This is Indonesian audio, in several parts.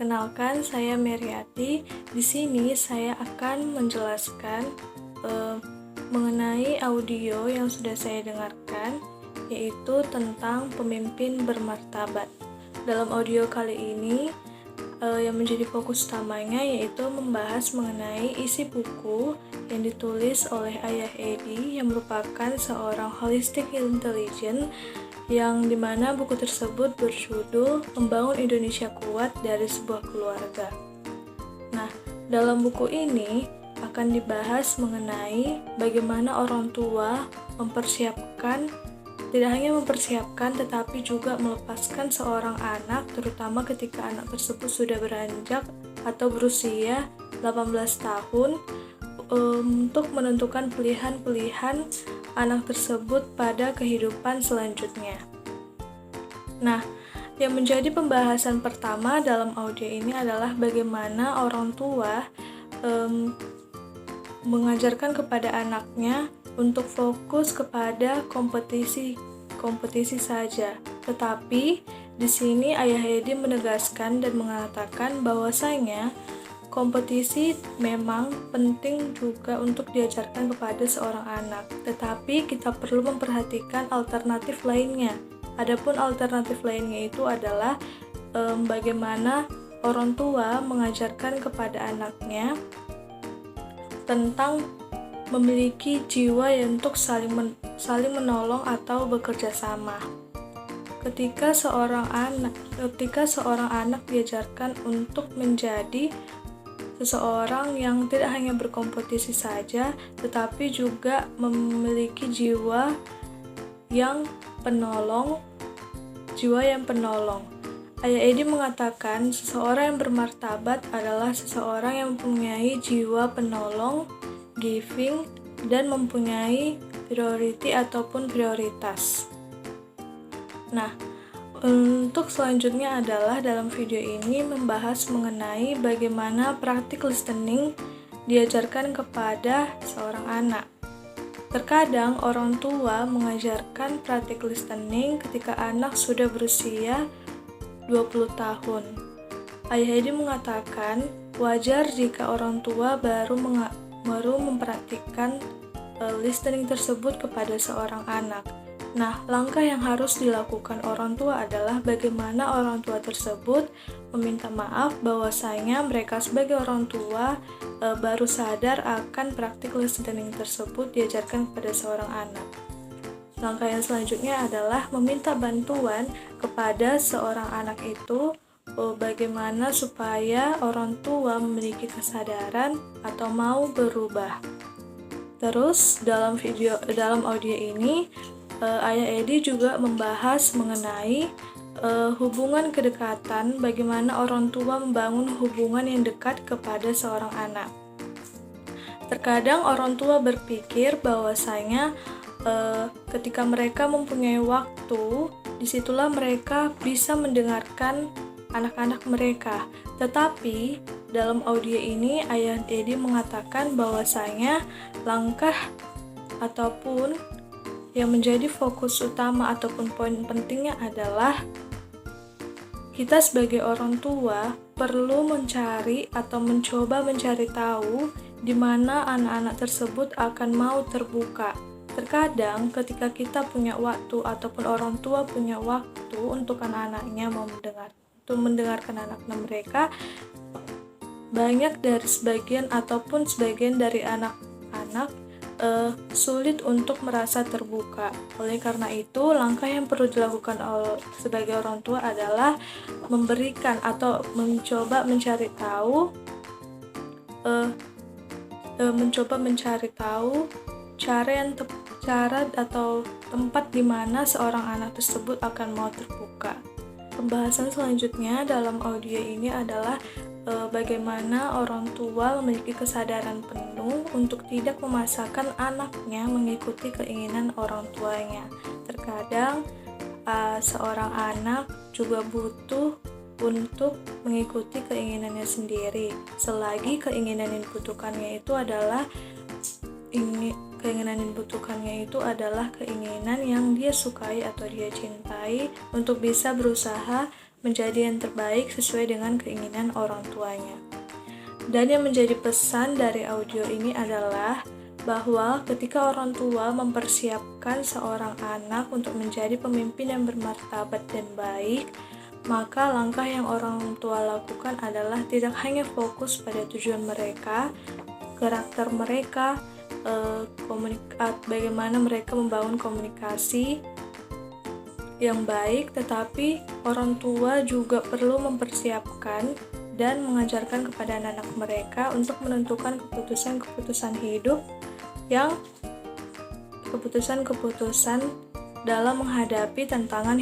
Perkenalkan, saya Meriati. Di sini saya akan menjelaskan mengenai audio yang sudah saya dengarkan, yaitu tentang pemimpin bermartabat. Dalam audio kali ini, yang menjadi fokus utamanya yaitu membahas mengenai isi buku yang ditulis oleh Ayah Edi yang merupakan seorang holistic intelligence, yang dimana buku tersebut berjudul Membangun Indonesia Kuat dari Sebuah Keluarga. Nah, dalam buku ini akan dibahas mengenai bagaimana orang tua mempersiapkan, tidak hanya mempersiapkan tetapi juga melepaskan seorang anak, terutama ketika anak tersebut sudah beranjak atau berusia 18 tahun, untuk menentukan pilihan-pilihan anak tersebut pada kehidupan selanjutnya. Nah, yang menjadi pembahasan pertama dalam audio ini adalah bagaimana orang tua mengajarkan kepada anaknya untuk fokus kepada kompetisi saja. Tetapi di sini Ayah Edi menegaskan dan mengatakan bahwasanya kompetisi memang penting juga untuk diajarkan kepada seorang anak, tetapi kita perlu memperhatikan alternatif lainnya. Adapun alternatif lainnya itu adalah bagaimana orang tua mengajarkan kepada anaknya tentang memiliki jiwa yang untuk saling menolong atau bekerja sama. Ketika seorang anak diajarkan untuk menjadi seseorang yang tidak hanya berkompetisi saja, tetapi juga memiliki jiwa yang penolong. Ayah Edi mengatakan seseorang yang bermartabat adalah seseorang yang mempunyai jiwa penolong, giving, dan mempunyai prioritas. Nah, untuk selanjutnya adalah dalam video ini membahas mengenai bagaimana practical listening diajarkan kepada seorang anak. Terkadang orang tua mengajarkan practical listening ketika anak sudah berusia 20 tahun. Ayah Edi mengatakan wajar jika orang tua baru mempraktikkan listening tersebut kepada seorang anak. Nah, langkah yang harus dilakukan orang tua adalah bagaimana orang tua tersebut meminta maaf bahwasanya mereka sebagai orang tua baru sadar akan praktik listening tersebut diajarkan kepada seorang anak. Langkah yang selanjutnya adalah meminta bantuan kepada seorang anak itu bagaimana supaya orang tua memiliki kesadaran atau mau berubah. Terus dalam audio ini Ayah Edi juga membahas mengenai hubungan kedekatan, bagaimana orang tua membangun hubungan yang dekat kepada seorang anak. Terkadang orang tua berpikir bahwasanya ketika mereka mempunyai waktu, disitulah mereka bisa mendengarkan anak-anak mereka. Tetapi dalam audio ini Ayah Edi mengatakan bahwasanya langkah ataupun yang menjadi fokus utama ataupun poin pentingnya adalah kita sebagai orang tua perlu mencari atau mencoba mencari tahu di mana anak-anak tersebut akan mau terbuka. Terkadang ketika kita punya waktu ataupun orang tua punya waktu untuk anak-anaknya mendengarkan anak-anak mereka, banyak dari sebagian dari anak-anak sulit untuk merasa terbuka. Oleh karena itu, langkah yang perlu dilakukan sebagai orang tua adalah memberikan atau mencoba mencari tahu cara atau tempat di mana seorang anak tersebut akan mau terbuka. Pembahasan selanjutnya dalam audio ini adalah bagaimana orang tua memiliki kesadaran penuh untuk tidak memaksakan anaknya mengikuti keinginan orang tuanya. Terkadang seorang anak juga butuh untuk mengikuti keinginannya sendiri, selagi keinginan yang dibutuhkannya itu adalah keinginan yang dia sukai atau dia cintai, untuk bisa berusaha menjadi yang terbaik sesuai dengan keinginan orang tuanya. Dan yang menjadi pesan dari audio ini adalah bahwa ketika orang tua mempersiapkan seorang anak untuk menjadi pemimpin yang bermartabat dan baik, maka langkah yang orang tua lakukan adalah tidak hanya fokus pada tujuan mereka, karakter mereka, bagaimana mereka membangun komunikasi yang baik, tetapi orang tua juga perlu mempersiapkan dan mengajarkan kepada anak-anak mereka untuk menentukan keputusan-keputusan hidup keputusan dalam menghadapi tantangan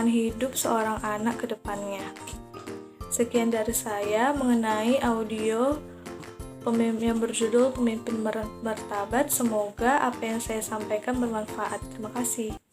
hidup seorang anak ke depannya. Sekian dari saya mengenai audio yang berjudul Pemimpin Martabat. Semoga apa yang saya sampaikan bermanfaat. Terima kasih.